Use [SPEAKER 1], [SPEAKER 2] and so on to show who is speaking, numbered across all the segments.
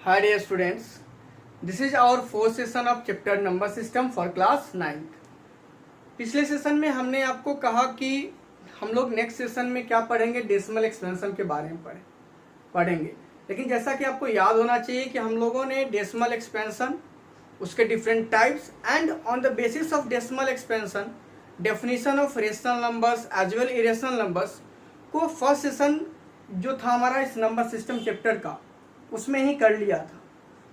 [SPEAKER 1] Hi dear students, this is our fourth session of chapter number system for class 9th। पिछले session में हमने आपको कहा कि हम लोग नेक्स्ट सेशन में क्या पढ़ेंगे, डेसिमल एक्सपेंशन के बारे में पढ़ेंगे। लेकिन जैसा कि आपको याद होना चाहिए कि हम लोगों ने डेसिमल एक्सपेंशन, उसके different types and on the basis of decimal expansion definition of rational numbers as well irrational numbers को फर्स्ट सेशन जो था हमारा इस नंबर सिस्टम चैप्टर का उसमें ही कर लिया था।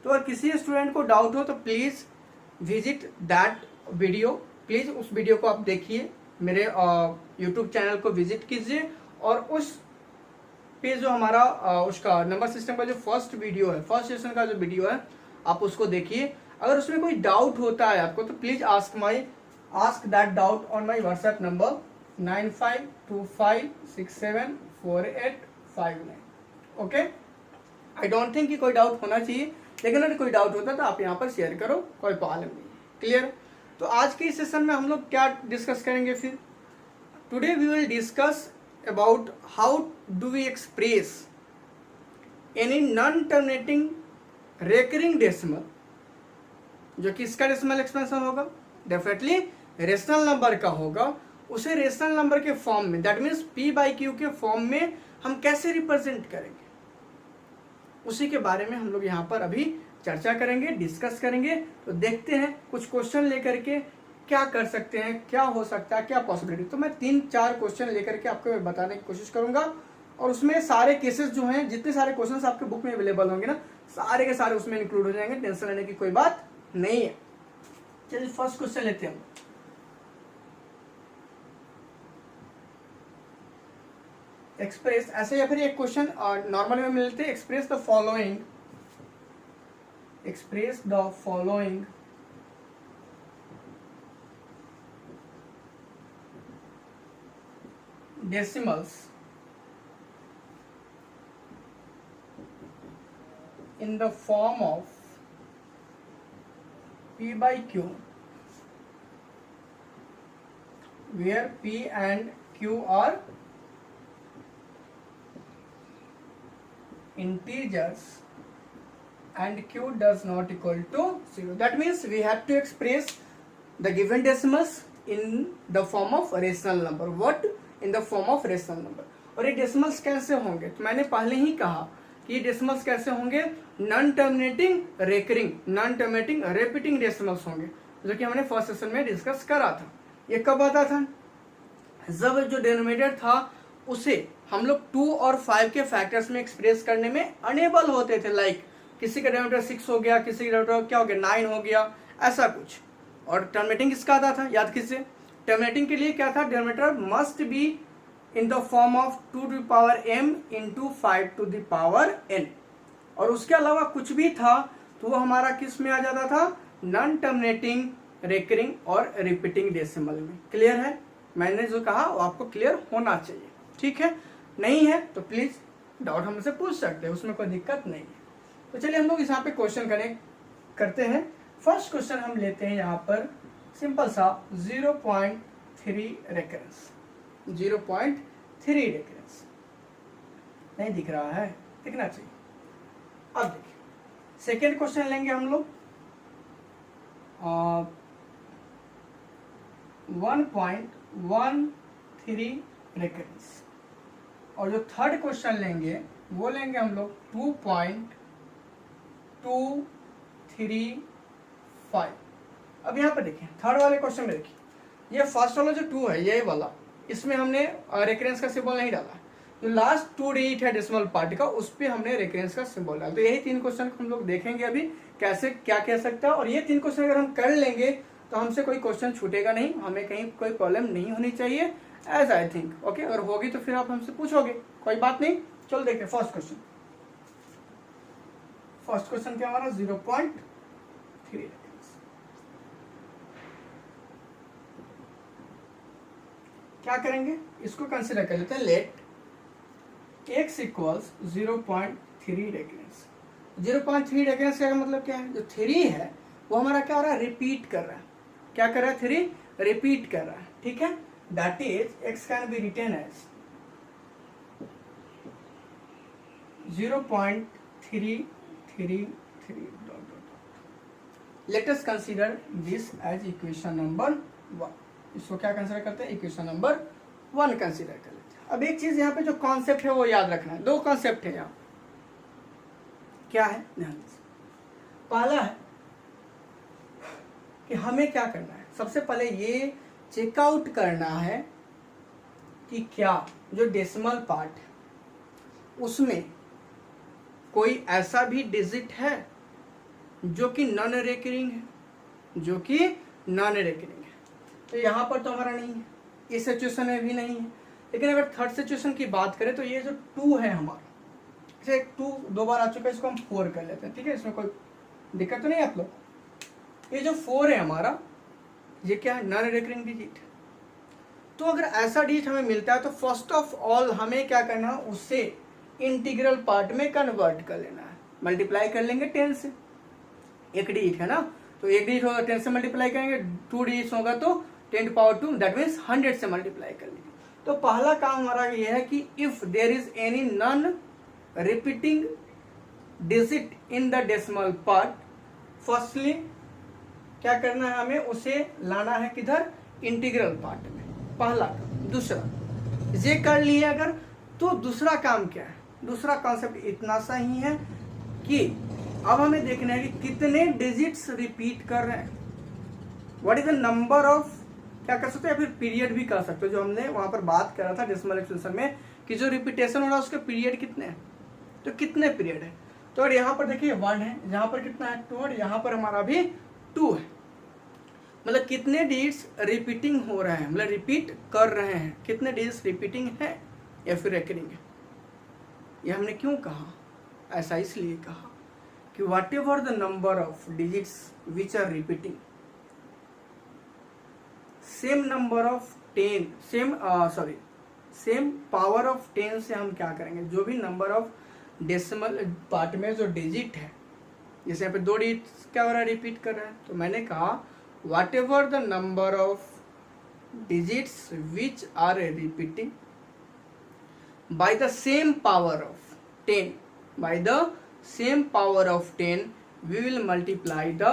[SPEAKER 1] तो अगर किसी स्टूडेंट को डाउट हो तो please visit that video, please उस वीडियो को आप देखिए, मेरे यूट्यूब चैनल को विजिट कीजिए और उस पे जो हमारा उसका नंबर सिस्टम का जो फर्स्ट वीडियो है, फर्स्ट सेशन का जो वीडियो है, आप उसको देखिए। अगर उसमें कोई डाउट होता है आपको तो please ask that doubt on my WhatsApp number 9525674859। Okay, I don't think कि कोई डाउट होना चाहिए, लेकिन अगर कोई डाउट होता है तो आप यहाँ पर शेयर करो, कोई प्रॉब्लम नहीं। क्लियर? तो आज के इस सेशन में हम लोग क्या डिस्कस करेंगे फिर? Today we will discuss about how do we express any non terminating recurring decimal, जो कि इसका डेसिमल एक्सपेंशन होगा, डेफिनेटली रेशनल नंबर का होगा। उसे रेशनल नंबर के फॉर्म में, that means P by Q के फॉर्म में हम कैसे रिप्रेजेंट करेंगे, उसी के बारे में हम लोग यहाँ पर अभी चर्चा करेंगे, डिस्कस करेंगे। तो देखते हैं कुछ क्वेश्चन लेकर के क्या कर सकते हैं, क्या हो सकता है, क्या पॉसिबिलिटी। तो मैं 3-4 क्वेश्चन लेकर के आपको बताने की कोशिश करूंगा और उसमें सारे केसेस जो हैं, जितने सारे क्वेश्चन आपके बुक में अवेलेबल होंगे ना, सारे के सारे उसमें इंक्लूड हो जाएंगे, टेंशन लेने की कोई बात नहीं है। चलिए फर्स्ट क्वेश्चन लेते हैं। एक्सप्रेस ऐसे, या फिर एक क्वेश्चन नॉर्मल में मिलते हैं, express the following decimals in the form of P by Q, where P and Q are integers and Q does not equal to 0. That means we have to express the given decimals in the form of rational number. What? In the form of rational number. और ये decimals कैसे होंगे? तो मैंने पहले ही कहा कि ये डेसिमल्स कैसे होंगे, non terminating recurring, non terminating repeating decimals होंगे, जो कि हमने फर्स्ट सेशन में डिस्कस करा था। ये कब आता था? जब जो डिनोमिनेटर था उसे हम लोग 2 और 5 के फैक्टर्स में एक्सप्रेस करने में अनेबल होते थे। लाइक किसी का डिनोमिनेटर 6 हो गया, किसी का डिनोमिनेटर क्या हो गया, 9 हो गया, ऐसा कुछ। और टर्मिनेटिंग किसका आता था, याद कीजिए। टर्मिनेटिंग के लिए क्या था, denominator must be in the form of 2 to the power m into 5 to the power n। और उसके अलावा कुछ भी था तो वो हमारा किस में आ जाता था, नॉन टर्मिनेटिंग रेकरिंग और रिपीटिंग डेसिमल में। क्लियर है? मैंने जो कहा वो आपको क्लियर होना चाहिए, ठीक है? नहीं है तो प्लीज डाउट हमसे पूछ सकते हैं, उसमें कोई दिक्कत नहीं है। तो चलिए हम लोग यहाँ पे क्वेश्चन करते हैं। फर्स्ट क्वेश्चन हम लेते हैं यहाँ पर सिंपल सा 0.3 रेकरेंस। 0.3 रेकरेंस नहीं दिख रहा है, दिखना चाहिए। अब देखिए सेकेंड क्वेश्चन लेंगे हम लोग 1.13 रेकरेंस, और जो थर्ड क्वेश्चन लेंगे वो लेंगे हम लोग 2.235। अब यहाँ पर देखिए थर्ड वाले क्वेश्चन में देखिए, ये फर्स्ट वाला जो 2 है, ये वाला, इसमें हमने रेकरेंस का सिंबल नहीं डाला। जो लास्ट 2 डिजिट है डेसिमल पार्ट का, उस पर हमने रेकरेंस का सिंबल डाला। तो यही 3 क्वेश्चन को हम लोग देखेंगे अभी कैसे क्या कह सकता है। और ये 3 क्वेश्चन अगर हम कर लेंगे तो हमसे कोई क्वेश्चन छूटेगा नहीं, हमें कहीं कोई प्रॉब्लम नहीं होनी चाहिए, एज आई थिंक। ओके, अगर होगी तो फिर आप हमसे पूछोगे, कोई बात नहीं। चलो देखते हैं फर्स्ट क्वेश्चन। फर्स्ट क्वेश्चन क्या हमारा 0.3। क्या करेंगे, इसको कंसिडर कर लेते हैं। Let x equals 0.3 recurrence. 0.3 recurrence का मतलब क्या है, जो 3 है वो हमारा क्या हो रहा है, रिपीट कर रहा है। क्या कर रहा है, 3 रिपीट कर रहा है, ठीक है। That is x can be written as 0.33 3 3 dot dot. Let us consider this as equation number 1। इसको क्या कंसीडर करते हैं, इक्वेशन नंबर 1 कंसीडर कर लेते हैं। अब एक चीज यहाँ पे जो कॉन्सेप्ट है वो याद रखना है। दो कॉन्सेप्ट है यहाँ, क्या है, ध्यान दीजिए। पहला है कि हमें क्या करना है, सबसे पहले ये चेकआउट करना है कि क्या जो डेसिमल पार्ट है उसमें कोई ऐसा भी डिजिट है जो कि नॉन रिकरिंग है, जो कि नॉन रिकरिंग है। तो यहाँ पर तो हमारा नहीं है, इस सिचुएशन में भी नहीं है। लेकिन अगर थर्ड सिचुएशन की बात करें तो ये जो 2 है हमारा, जैसे 2 2 बार आ चुका है, इसको हम 4 कर लेते हैं, ठीक है, इसमें कोई दिक्कत तो नहीं है आप लोग। ये जो 4 है हमारा, ये क्या है, नॉन रिकरिंग डिजिट। तो अगर ऐसा डिजिट हमें मिलता है तो फर्स्ट ऑफ ऑल हमें क्या करना है, उससे इंटीग्रल पार्ट में कन्वर्ट कर लेना है। मल्टीप्लाई कर लेंगे 10 से, एक डिजिट है ना, तो एक डिजिट होगा 10 से मल्टीप्लाई करेंगे, 2 डिजिट होगा तो 10⁻², दैट मीन्स 100 से मल्टीप्लाई कर लेंगे। तो पहला काम हमारा ये है कि if there is any non repeating digit in the decimal part, firstly क्या करना है, हमें उसे लाना है किधर, इंटीग्रल पार्ट में, पहला। दूसरा ये कर लिए अगर, तो दूसरा काम क्या है, दूसरा कॉन्सेप्ट इतना सा ही है कि अब हमें देखना है कि कितने डिजिट्स रिपीट कर रहे हैं, what is the number of, क्या कर सकते हैं, फिर पीरियड भी कर सकते हो, जो हमने वहां पर बात करा था डेसिमल एक्सप्रेशन में कि जो रिपीटेशन हो रहा है उसके पीरियड कितने हैं, तो कितने पीरियड है। तो और यहाँ पर देखिए 1 है, यहाँ पर कितना है 2, और यहाँ पर हमारा भी 2 है। मतलब कितने डिजिट्स रिपीटिंग हो रहे हैं, मतलब रिपीट कर रहे हैं, कितने डिजिट्स रिपीटिंग है या फिर रिकरिंग है। ये हमने क्यों कहा, ऐसा इसलिए कहा कि whatever the number of digits which are repeating, same number of 10, same power of 10 से हम क्या करेंगे, जो भी नंबर ऑफ डेसिमल पार्ट में जो डिजिट है, जैसे यहाँ पे 2 डिजिट क्या हो रहा है, रिपीट कर रहा है, तो मैंने कहा whatever the number of digits which are repeating by the same power of 10, by the same power of 10 we will multiply the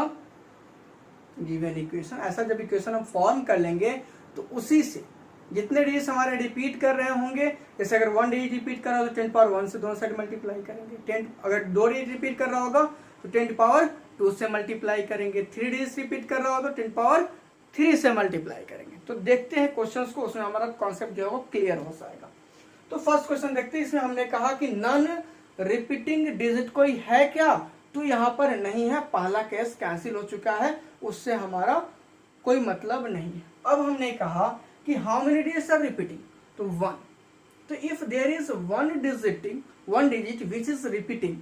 [SPEAKER 1] given equation। ऐसा जब इक्वेशन हम फॉर्म कर लेंगे तो उसी से जितने डिजिट्स हमारे रिपीट कर रहे होंगे, जैसे अगर 1 डिजिट रिपीट कर रहा हो तो 10⁻1 से दोनों साइड मल्टीप्लाई करेंगे, 10 अगर 2 डिजिट रिपीट कर रहा होगा तो 10⁻2 से मल्टीप्लाई करेंगे, 3 डिजिट रिपीट कर रहा होगा तो 10⁻3 से मल्टीप्लाई करेंगे। तो देखते हैं क्वेश्चंस को, उसमें हमारा कॉन्सेप्ट जो है वो क्लियर हो जाएगा। तो फर्स्ट क्वेश्चन देखते हैं, इसमें हमने कहा कि नॉन रिपीटिंग डिजिट कोई है क्या, तो यहाँ पर नहीं है, पहला केस कैंसिल हो चुका है, उससे हमारा कोई मतलब नहीं है। अब हमने कहा कि how many digits are repeating, तो 1। तो if there is one digit which is repeating,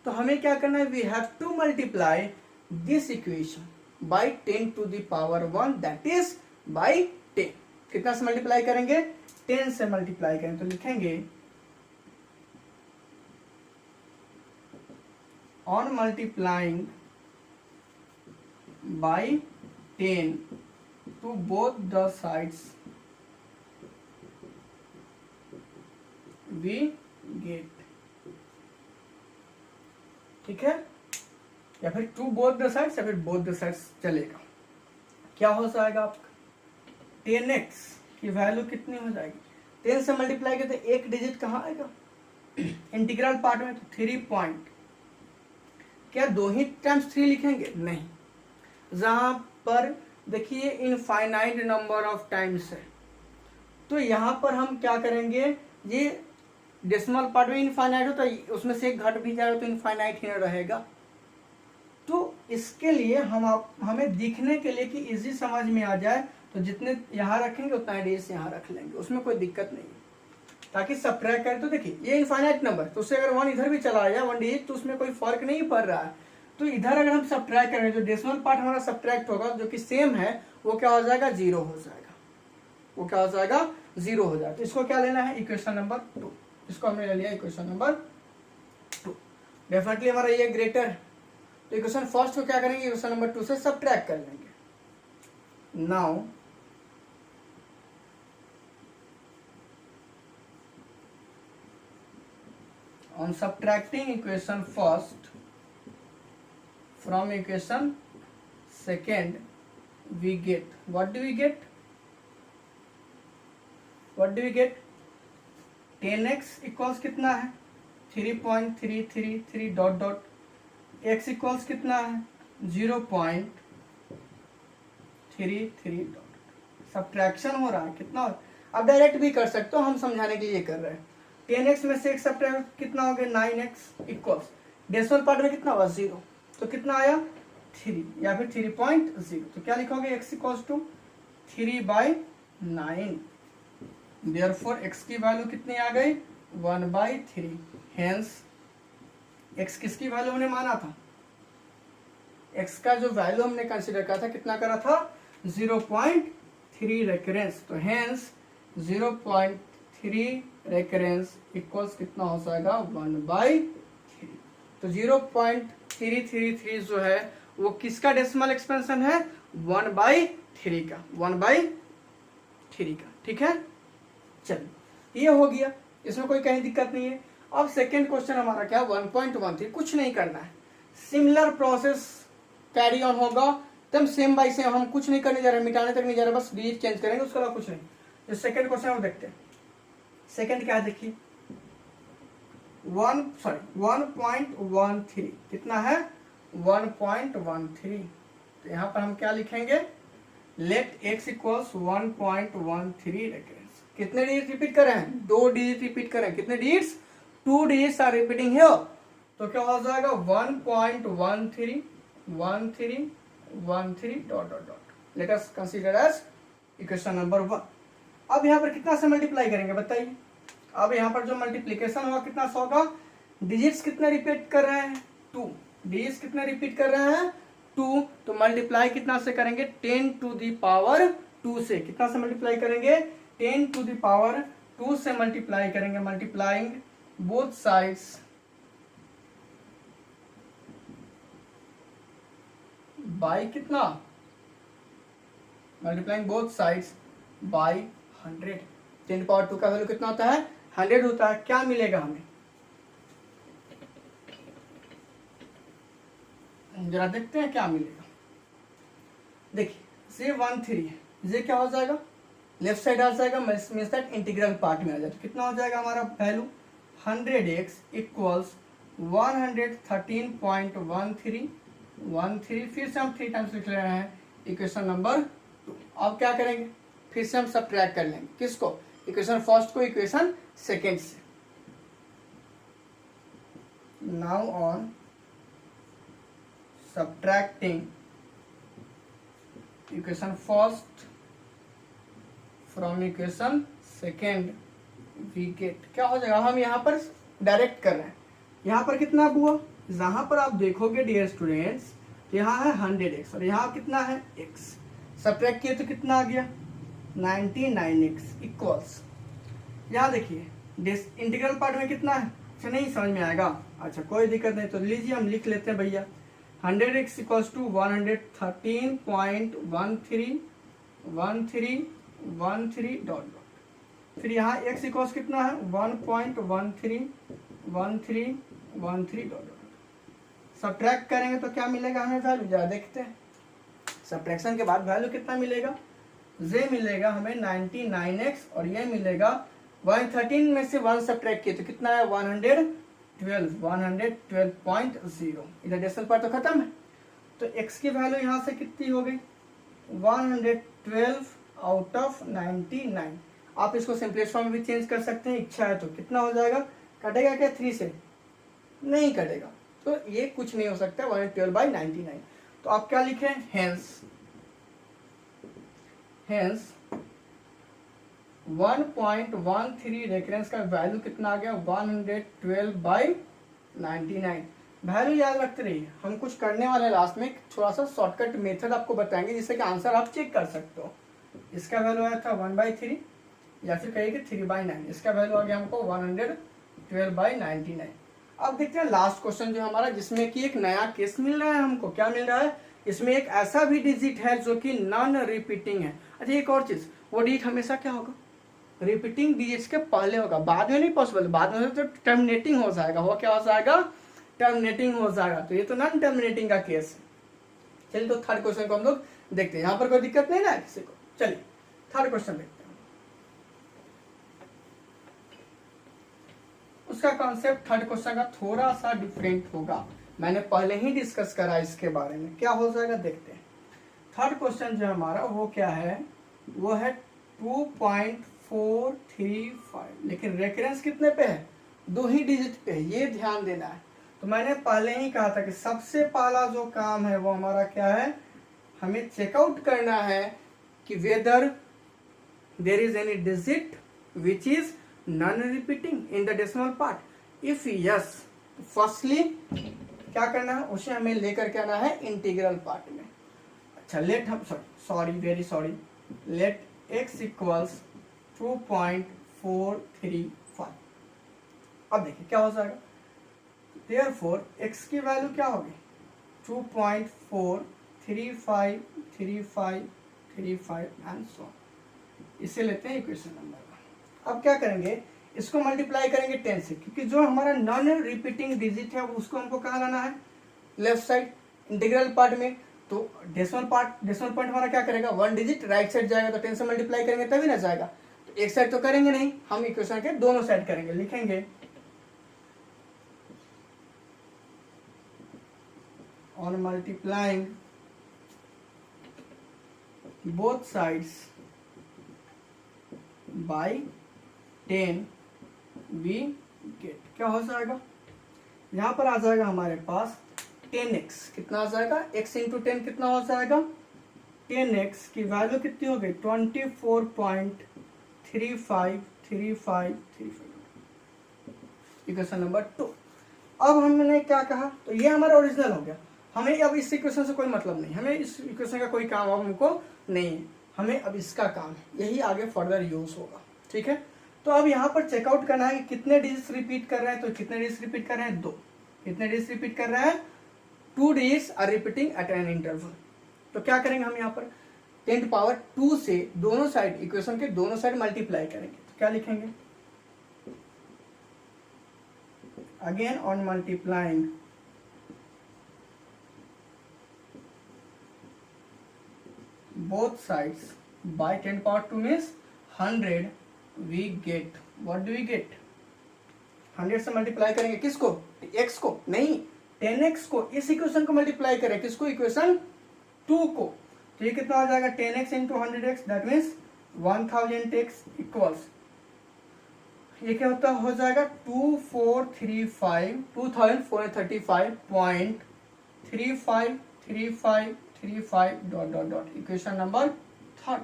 [SPEAKER 1] तो हमें क्या करना है, we have to multiply this equation by 10 to the power 1, that is by 10। कितना से मल्टीप्लाई करेंगे, 10 से मल्टीप्लाई करें, तो लिखेंगे on multiplying by 10 to both the sides we get, ठीक है, या फिर टू बोथ द साइड्स या फिर बोथ द साइड्स चलेगा। क्या हो जाएगा आपका 10x की वैल्यू कितनी हो जाएगी, 10 से मल्टीप्लाई करते एक डिजिट कहाँ आएगा, इंटीग्रल पार्ट में, तो 3 पॉइंट, क्या 2 ही टाइम्स 3 लिखेंगे, नहीं, जहां पर देखिए इनफाइनाइट नंबर ऑफ टाइम्स है, तो यहां पर हम क्या करेंगे, ये डेसिमल पार्ट में इनफाइनाइट हो तो उसमें से एक घट भी जाएगा तो इनफाइनाइट ही रहेगा। तो इसके लिए हमें दिखने के लिए कि इजी समझ में आ जाए, तो जितने यहाँ रखेंगे उतना ही डिजिट यहाँ रख लेंगे, उसमें कोई दिक्कत नहीं है, ताकि सबट्रैक्ट करें। तो देखिए ये इनफाइनाइट नंबर, तो उससे अगर 1 इधर भी चला जाए 1 डिजिट, तो उसमें कोई फर्क नहीं पड़ रहा है। तो इधर अगर हम सबट्रैक्ट करें, जो डेसिमल पार्ट हमारा सबट्रैक्ट होगा जो कि सेम है, वो क्या हो जाएगा, 0 हो जाएगा, वो क्या हो जाएगा, 0 हो जाएगा। तो इसको क्या लेना है, इक्वेशन नंबर 2, इसको हमने ले लिया इक्वेशन नंबर 2। डेफिनेटली हमारा ये ग्रेटर है, तो इक्वेशन फर्स्ट को क्या करेंगे, इक्वेशन नंबर 2 से सबट्रैक्ट कर लेंगे। Now on subtracting equation first, from equation second we get, what do we get? 10x equals कितना है 3.333 डॉट डॉट, x इक्वल्स कितना है 0.33 डॉट, सब्ट्रैक्शन हो रहा है कितना हो, अब डायरेक्ट भी कर सकते हो, हम समझाने के लिए कर रहे हैं। 10x में से एक सब्ट्रैक्ट कितना हो गया 9x इक्वल्स डेसिमल पार्ट में कितना हुआ 0, तो कितना आया 3 या फिर 3.0, तो क्या लिखोगे x equals to 3/9, therefore x की वैल्यू कितनी आ गई 1/3, हेंस x किसकी वैल्यू हमने माना था, x का जो वैल्यू हमने कंसीडर करा था कितना करा था 0.3 रेकरेंस, तो हेंस 0.3 रेकरेंस इक्वल्स कितना हो जाएगा 1/3, तो 0.333 जो है वो किसका डेसिमल एक्सपेंशन है 1/3 का, 1/3 का, ठीक है। चलिए ये हो गया, इसमें कोई कहीं दिक्कत नहीं है। अब सेकेंड क्वेश्चन हमारा क्या 1.13, कुछ नहीं करना है, सिमिलर प्रोसेस कैरी ऑन होगा, तब सेम बाय सेम, हम कुछ नहीं करने जा रहे, मिटाने तक नहीं जा रहे, बस डिजिट चेंज करेंगे, उसके अलावा कुछ नहीं। जो सेकेंड क्वेश्चन हम देखते हैं, सेकेंड क्या है देखिए 1.13 कितना है 1.13, तो यहाँ पर हम क्या लिखेंगे लेट x इक्वल्स 1.13 रेकरेंस, कितने डिजिट रिपीट कर रहे हैं 2 डिजिट रिपीट कर रहे हैं, कितने digits 2 digits are repeating here, तो क्या हो जाएगा 1.13 dot dot dot, let us consider as equation number 1। अब यहाँ पर कितना से मल्टीप्लाई करेंगे बताइए, अब यहाँ पर जो मल्टीप्लीकेशन होगा कितना से होगा, डिजिट्स कितने रिपीट कर रहे हैं 2, डिजिट्स कितने रिपीट कर रहे हैं 2, तो मल्टीप्लाई कितना से करेंगे 10 टू द पावर 2 से, कितना से मल्टीप्लाई करेंगे 10 टू द पावर 2 से मल्टीप्लाई करेंगे, मल्टीप्लाइंग बोथ साइड्स बाय कितना, multiplying both sides by 100, 10 power 2 का वैल्यू कितना होता है 100 होता है, क्या मिलेगा हमें जरा देखते हैं क्या मिलेगा, देखिए ये 13 है, ये क्या हो जाएगा लेफ्ट साइड आ जाएगा, मींस दैट इंटीग्रल पार्ट में आ जाएगा, तो कितना हो जाएगा हमारा वैल्यू 100x इक्वल्स 113.13, फिर से हम 3 टाइम्स लिख रहे हैं इक्वेशन नंबर 2। अब क्या करेंगे फिर से हम सब्ट्रैक्ट कर लेंगे, किसको इक्वेशन फर्स्ट को इक्वेशन सेकेंड से, now on subtracting equation first from equation second we get, क्या हो जाएगा, हम यहाँ पर डायरेक्ट कर रहे हैं, यहाँ पर कितना हुआ, जहां पर आप देखोगे डियर स्टूडेंट्स यहाँ है 100x और यहाँ कितना है x, सब्ट्रैक्ट किए तो कितना आ गया 99x इक्वल्स, यहाँ देखिए इंटीग्रल पार्ट में कितना है, अच्छा नहीं समझ में आएगा, अच्छा कोई दिक्कत नहीं, तो लीजिए हम लिख लेते हैं भैया 100x equals to 113.13 dot dot, फिर यहाँ x इक्वल्स कितना है 1.13 डॉट डॉट, सब्ट्रैक्ट करेंगे तो क्या मिलेगा हमें वैल्यू, जरा देखते हैं सब्ट्रैक्शन के बाद वैल्यू कितना मिलेगा, ये मिलेगा हमें 99x और ये मिलेगा 113 में से 1 सब्ट्रैक्ट किए तो कितना है 112.0, इधर डेसिमल पार्ट तो खत्म है, तो x की वैल्यू यहाँ से कितनी हो गई 112 आउट ऑफ 99, आप इसको सिंपलेस्ट फॉर्म में भी चेंज कर सकते हैं, इच्छा है तो कितना हो जाएगा, कटेगा क्या 3 से, नहीं कटेगा, तो ये कुछ नहीं हो सकता 112/99, तो आप क्या लिखें हेंस 1.13 रेफरेंस का वैल्यू कितना आ गया 112/99, वैल्यू याद रखते रहिए, हम कुछ करने वाले हैं लास्ट में थोड़ा सा शॉर्टकट मेथड आपको बताएंगे जिससे कि आंसर आप चेक कर सकते हो। इसका वैल्यू आया था 1/3 या फिर कहिए कि 3/9, इसका वैल्यू आ गया हमको 112/99। अब देखते हैं लास्ट क्वेश्चन जो हमारा, जिसमें कि एक नया केस मिल रहा है हमको, क्या मिल रहा है, इसमें एक ऐसा भी डिजिट है जो कि नॉन रिपीटिंग है। अच्छा एक और चीज, वो डिजिट हमेशा क्या होगा, रिपीटिंग डिजिट्स के पहले होगा, बाद में नहीं पॉसिबल, बाद में तो टर्मिनेटिंग हो जाएगा, वो क्या हो जाएगा टर्मिनेटिंग हो जाएगा, तो ये तो नॉन टर्मिनेटिंग का केस है। चलिए तो थर्ड क्वेश्चन को हम लोग देखते हैं, यहाँ पर कोई दिक्कत नहीं ना किसी को। चलिए थर्ड क्वेश्चन देखते हैं। उसका कॉन्सेप्ट थर्ड क्वेश्चन का थोड़ा सा डिफरेंट होगा, मैंने पहले ही डिस्कस करा इसके बारे में, क्या हो जाएगा देखते हैं। थर्ड क्वेश्चन जो हमारा वो क्या है, वो है 2.435, लेकिन रेफरेंस कितने पे है, 2 ही डिजिट पे है, ये ध्यान देना है। तो मैंने पहले ही कहा था कि सबसे पहला जो काम है वो हमारा क्या है, हमें चेकआउट करना है कि whether there is any digit which is non repeating in the decimal part. If yes, firstly क्या करना है, उसे हमें लेकर के आना है इंटीग्रल पार्ट में। अच्छा लेट हम very sorry, let x equals 2.435। अब देखिए क्या हो जाएगा, देयरफॉर x की वैल्यू क्या होगी 2.4353535 एंड सो ऑन। इसे लेते हैं इक्वेशन नंबर 1। अब क्या करेंगे, इसको मल्टीप्लाई करेंगे 10 से, क्योंकि जो हमारा नॉन रिपीटिंग डिजिट है उसको हमको कहाँ लाना है, लेफ्ट साइड इंटीग्रल पार्ट में। तो डेसिमल पॉइंट हमारा क्या करेगा, 1 डिजिट राइट साइड जाएगा, तो 10 से मल्टीप्लाई करेंगे तभी ना जाएगा। तो एक साइड तो करेंगे नहीं, हम इक्वेशन के दोनों साइड करेंगे, लिखेंगे on multiplying both sides by 10 we get, क्या हो जाएगा, यहाँ पर आ जाएगा हमारे पास 10x, कितना आ जाएगा, x इंटू 10 कितना हो जाएगा, 10x की वैल्यू कितनी हो गई 24.353535। Equation number 2। अब हमने क्या कहा, तो ये हमारा ओरिजिनल हो गया, हमें अब इस इक्वेशन से कोई मतलब नहीं, हमें इस इक्वेशन का कोई काम अब हमको नहीं है, हमें अब इसका काम है, यही आगे फर्दर यूज होगा। ठीक है, तो अब यहाँ पर चेकआउट करना है कि कितने डिजिट्स रिपीट कर रहे हैं, तो कितने डिजिट्स रिपीट कर रहे हैं, 2। कितने डिजिट्स रिपीट कर रहे हैं, 2 digits are repeating at an interval. तो क्या करेंगे हम यहाँ पर 10⁻² से दोनों साइड, इक्वेशन के दोनों साइड मल्टीप्लाई करेंगे, तो क्या लिखेंगे, again on multiplying both sides by 10⁻² means 100, we get, what do we get, 100 से मल्टीप्लाई करेंगे किसको, x को नहीं, 10x को, इस इक्वेशन को मल्टीप्लाई करें किसको, इक्वेशन 2 को। तो ये कितना आ जाएगा 10x into 100x, that means 1000x equals, ये क्या होता हो जाएगा 2435 इक्वेशन नंबर 3।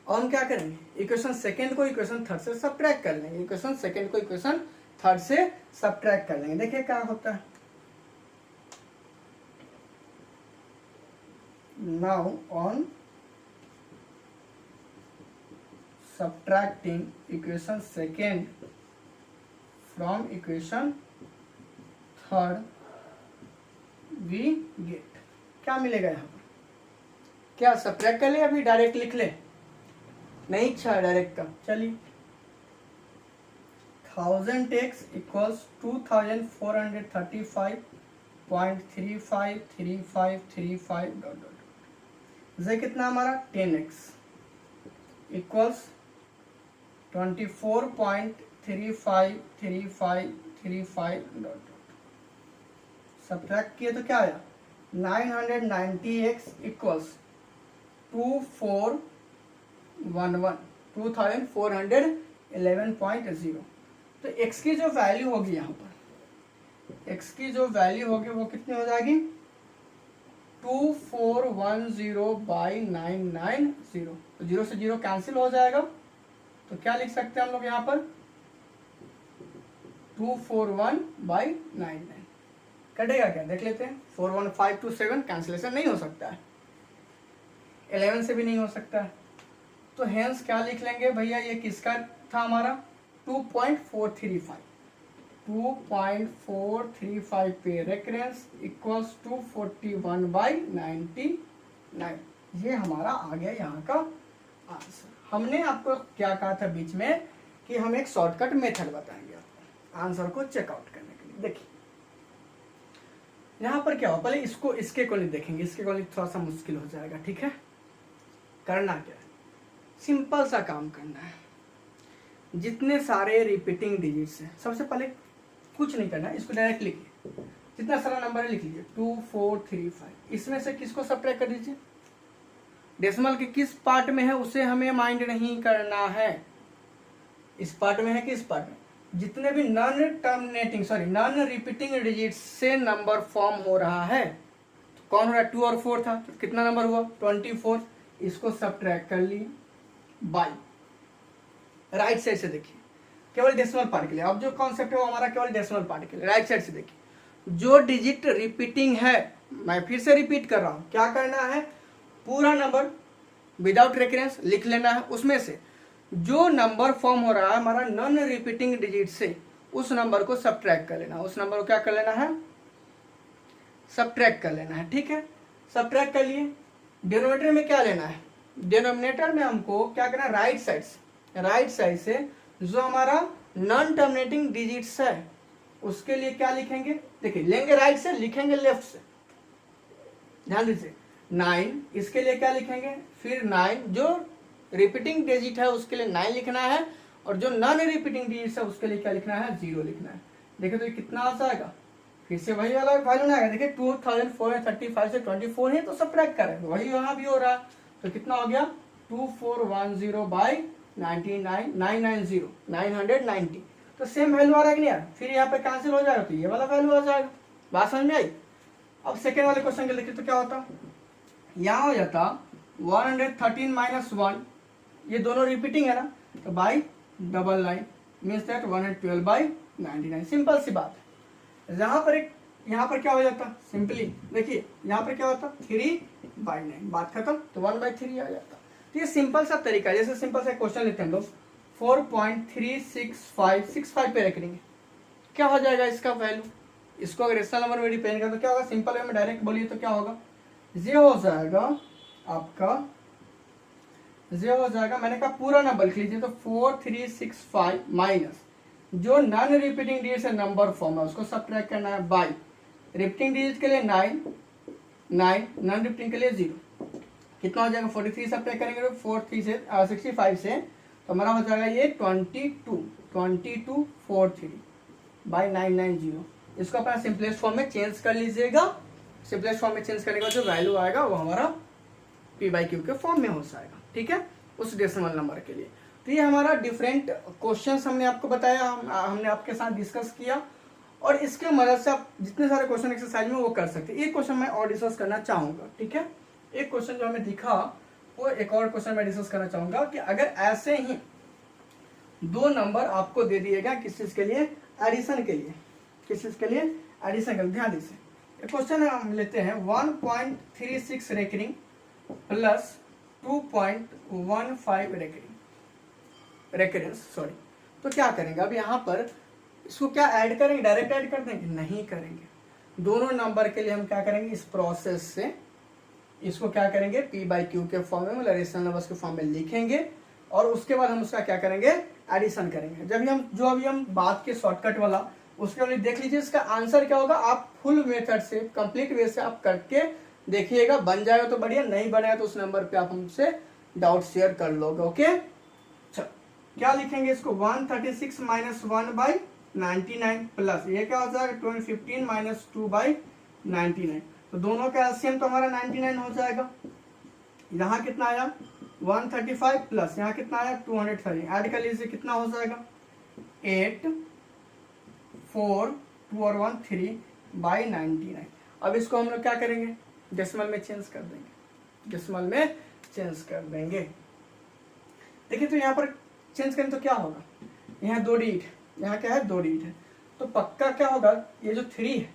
[SPEAKER 1] और हम क्या करेंगे, इक्वेशन सेकेंड को इक्वेशन थर्ड से सब्ट्रैक्ट कर लेंगे, इक्वेशन सेकेंड को इक्वेशन थर्ड से सब्ट्रैक्ट कर लेंगे। देखिए क्या होता है, now on subtracting equation second from equation third we get, क्या मिलेगा यहाँ पर, क्या सब्ट्रैक्ट कर ले या फिर डायरेक्ट लिख ले, नहीं इच्छा है डायरेक्ट का, चलिए 1000x इक्वल्स 2435.353535 ये कितना हमारा 10x इक्वल्स 24.353535 सब्ट्रैक्ट किए तो क्या आया 990x इक्वल्स 2411.0। तो x की जो वैल्यू होगी यहाँ पर, x की जो वैल्यू होगी वो कितनी हो जाएगी 2410/990। तो 0 से 0 कैंसिल हो जाएगा, तो क्या लिख सकते हैं हम लोग यहाँ पर 241/99 कटेगा क्या, देख लेते हैं 41527 कैंसिलेशन नहीं हो सकता है, 11 से भी नहीं हो सकता है, तो हेंस क्या लिख लेंगे भैया, ये किसका था हमारा 2.435 पे रेफरेंस इक्वल्स टू 41/99। ये हमारा आ गया यहाँ का आंसर। हमने आपको क्या कहा था बीच में कि हम एक शॉर्टकट मेथड बताएंगे आपको आंसर को चेकआउट करने के लिए। देखिए यहाँ पर क्या हो, पहले इसको इसके अकॉर्डिंग देखेंगे, इसके अकॉर्डिंग थोड़ा सा मुश्किल हो जाएगा। ठीक है, करना क्या है, सिंपल सा काम करना है। जितने सारे रिपीटिंग डिजिट्स हैं, सबसे पहले कुछ नहीं करना है, इसको डायरेक्ट लिखिए, जितना सारा नंबर है लिख लीजिए 2 4 3 5। इसमें से किसको सब्ट्रैक्ट कर दीजिए, डेसिमल के किस पार्ट में है उसे हमें माइंड नहीं करना है। इस पार्ट में है कि इस पार्ट में, जितने भी नॉन रिपीटिंग डिजिट से नंबर फॉर्म हो रहा है, तो कौन हो रहा है, 2 और 4 था, तो कितना नंबर हुआ 24। इसको सब्ट्रैक्ट कर लिए बाई, राइट साइड से देखिए, केवल डेसिमल पार्ट के लिए, अब जो कॉन्सेप्ट है वो हमारा केवल डेसिमल पार्ट के लिए। राइट साइड से देखिए, जो डिजिट रिपीटिंग है, मैं फिर से रिपीट कर रहा हूं, क्या करना है, पूरा नंबर विदाउट रेकरेंस लिख लेना है, उसमें से जो नंबर फॉर्म हो रहा है हमारा नॉन रिपीटिंग डिजिट से, उस नंबर को सब्ट्रैक्ट कर लेना, उस नंबर को क्या कर लेना है, सब्ट्रैक्ट कर लेना है। ठीक है, सब्ट्रैक्ट कर लिए। डिनोमिनेटर में क्या लेना है, डिनोमिनेटर में हमको क्या करना है, राइट साइड से जो हमारा नॉन टर्मिनेटिंग डिजिट्स है उसके लिए क्या लिखेंगे, देखिए लेंगे राइट से, लिखेंगे लेफ्ट से, ध्यान दीजिए 9, इसके लिए क्या लिखेंगे, फिर 9 जो रिपीटिंग डिजिट है उसके लिए 9 लिखना है, और जो नॉन रिपीटिंग डिजिट है उसके लिए क्या लिखना है, 0 लिखना है। देखिए तो ये कितना आ जाएगा, फिर से वही वाला वैल्यू ना आएगा, देखिए 2435 से 24 है तो सब्ट्रैक्ट करेंगे, वही वहां भी हो रहा है, तो कितना हो गया 2410 बाई 99 990 990, तो सेम वैल्यू आ रहा है कि नहीं यार, फिर यहाँ पे कैंसिल हो जाएगा तो ये वाला वैल्यू आ जाएगा। बात समझ में आई। अब सेकेंड वाले क्वेश्चन के लिखिए तो क्या होता, यहाँ हो जाता 113 माइनस 1, ये दोनों रिपीटिंग है ना, तो by 99 means that 112 by 99, simple सी बात है। यहाँ पर क्या हो जाता, सिंपली देखिए यहाँ पर क्या होता 3/9, बात खत्म, तो 1/3 आ जाता। तो ये सिंपल सा तरीका है, जैसे सिंपल सा क्वेश्चन लेते हैं हम लोग 4.36565 पे रखेंगे, क्या हो जाएगा इसका वैल्यू, इसको अगर रेशनल नंबर में डिपेंड करें तो क्या होगा, सिंपल वे में डायरेक्ट बोलिए तो क्या होगा, ये हो जाएगा आपका, ये हो जाएगा, मैंने कहा पूरा नंबर लिख लीजिए, तो 4365 माइनस जो नॉन रिपीटिंग डिजिट से नंबर फॉर्म है उसको सब्ट्रैक्ट करना है बाई रिपीटिंग डिजिट के लिए 9 नॉन रिपीटिंग के लिए 0, कितना हो जाएगा 43 सब्ट्रैक्ट करेंगे तो 65 से तो हमारा हो जाएगा ये 2243 बाई 990। इसको अपना सिंपलेस्ट फॉर्म में चेंज कर लीजिएगा, सिंपलेस्ट फॉर्म में चेंज करने का जो वैल्यू आएगा वो हमारा p/q के फॉर्म में हो जाएगा। ठीक है, उस डेसिमल नंबर के लिए। तो ये हमारा डिफरेंट क्वेश्चंस हमने आपको बताया, हमने आपके साथ डिस्कस किया, और इसके मदद से आप जितने सारे क्वेश्चन एक्सरसाइज में वो कर सकते हैं। एक क्वेश्चन मैं और डिस्कस करना चाहूंगा, ठीक है, एक क्वेश्चन जो हमें दिखा वो एक और क्वेश्चन मैं डिस्कस करना चाहूंगा कि अगर ऐसे ही दो नंबर आपको दे दिएगा किस चीज के लिए, एडिशन के लिए, किस चीज के लिए, एडिशन के लिए। ध्यान दीजिए, एक क्वेश्चन हम लेते हैं 1.36 रेकरिंग प्लस 2.15 रेकरेंस, सॉरी। तो क्या करेंगे, अब यहाँ पर इसको क्या ऐड करेंगे, डायरेक्ट ऐड कर देंगे, नहीं करेंगे। दोनों नंबर के लिए हम क्या करेंगे, इस प्रोसेस से इसको क्या करेंगे, p/q के फॉर्म में, मतलब रेशनल नंबर्स के फॉर्म में लिखेंगे, और उसके बाद हम उसका क्या करेंगे, एडिशन करेंगे। जब अभी हम बात के शॉर्टकट वाला उसके लिए देख लीजिए, इसका आंसर क्या होगा, आप फुल मेथड से कंप्लीट वे से आप करके देखिएगा, बन जाएगा तो बढ़िया, नहीं बनेगा तो उस नंबर पे आप हमसे डाउट शेयर कर लोगे। ओके, चलो क्या लिखेंगे इसको, 136 माइनस 1/99 प्लस ये क्या हो जाएगा 215 माइनस 2/99, तो दोनों का एलसीएम तो हमारा 99 हो जाएगा। यहाँ कितना आया 135 प्लस यहाँ कितना आया 230, ऐड कर लीजिए कितना हो जाएगा 8 4 2 और 1 3/99। अब इसको हम लोग क्या करेंगे, डेसिमल में चेंज कर देंगे, डेसिमल में चेंज कर देंगे। देखिए तो यहाँ पर चेंज करें तो क्या होगा, यहाँ 2 डिजिट, यहाँ क्या है 2 डिजिट है, तो पक्का क्या होगा, ये जो 3 है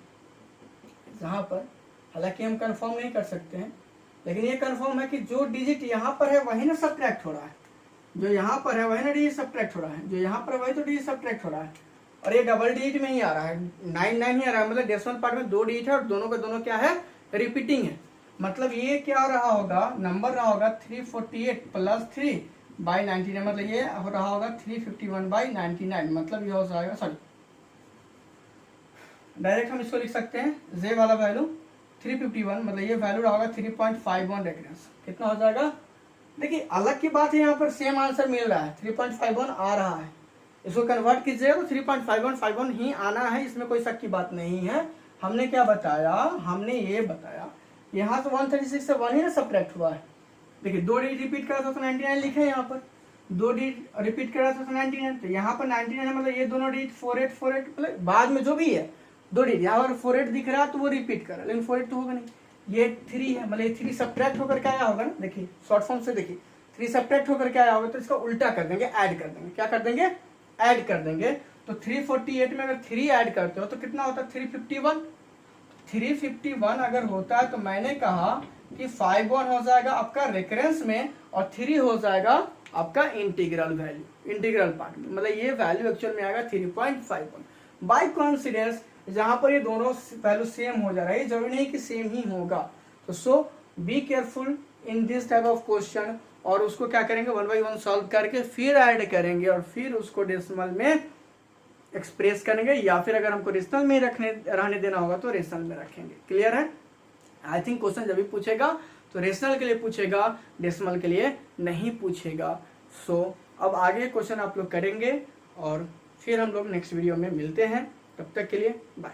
[SPEAKER 1] यहाँ पर, हालांकि हम कंफर्म नहीं कर सकते हैं, लेकिन ये कंफर्म है कि जो डिजिट यहाँ पर है वही ना सब्ट्रैक्ट हो रहा है, जो यहाँ पर है वही ना डिजिट सब्ट्रैक्ट हो रहा है, जो यहाँ पर वही तो डिजिट सब्ट्रैक्ट हो रहा है, और ये डबल डिजिट में ही आ रहा है, 99 ही आ रहा है, मतलब डेसिमल पार्ट में 2 डिजिट है और दोनों का दोनों क्या है, रिपीटिंग है। मतलब ये क्या रहा होगा, नंबर रहा होगा 348 प्लस 3/99, मतलब ये हो रहा होगा 351/99, मतलब ये हो जाएगा, सॉरी डायरेक्ट हम इसको लिख सकते हैं जे वाला वैल्यू 351, मतलब ये वैल्यू होगा 3.51 रेडियंस। कितना हो जाएगा? देखिए अलग की बात है, यहाँ पर सेम आंसर मिल रहा है, 3.51 आ रहा है। इसको कन्वर्ट कीजिएगा तो 3.51 ही आना है, इसमें कोई शक की बात नहीं है। हमने क्या बताया? हमने ये बताया यहाँ तो 136 से 1 ही ना सब्ट्रैक्ट हुआ है। देखिए 2 डिजिट रिपीट करा था तो 99 लिखे हैं, यहाँ पर 2 डिजिट रिपीट करा था तो 99, तो यहाँ पर 99 है, मतलब ये दोनों डिजिट 48 48, मतलब बाद में जो भी है 2 डिजिट, यहाँ पर 48 दिख रहा है तो वो रिपीट कर रहा है, लेकिन 48 तो होगा नहीं। ये 3 है, मतलब ये 3 सब्ट्रैक्ट होकर क्या आया होगा ना, देखिए शॉर्ट फॉर्म से देखिए 3 सब्ट्रैक्ट होकर क्या आया होगा, तो इसका उल्टा कर देंगे, ऐड कर देंगे। क्या कर देंगे? ऐड कर देंगे। तो 348 में अगर 3 ऐड करते हो तो कितना होता है? 351। 351 अगर होता है तो मैंने कहा कि 51 हो जाएगा आपका रेकरेंस में और 3 हो जाएगा आपका इंटीग्रल वैल्यू, इंटीग्रल पार्ट में, मतलब ये वैल्यू एक्चुअल में आएगा 3.51। बाय कोइंसिडेंस जहां पर ये दोनों वैल्यू सेम हो जा रहा है, जरूरी नहीं कि सेम ही होगा। तो so be careful in this type of question, और उसको क्या करेंगे 1 by 1 सॉल्व करके फिर ऐड करेंगे और फिर उसको डेसिमल में एक्सप्रेस करेंगे, या फिर अगर हमको रेशनल में रहने देना होगा तो रेशनल में रखेंगे। क्लियर है? आई थिंक क्वेश्चन जब भी पूछेगा तो रेशनल के लिए पूछेगा, डेसिमल के लिए नहीं पूछेगा। सो अब आगे क्वेश्चन आप लोग करेंगे और फिर हम लोग नेक्स्ट वीडियो में मिलते हैं। तब तक के लिए बाय।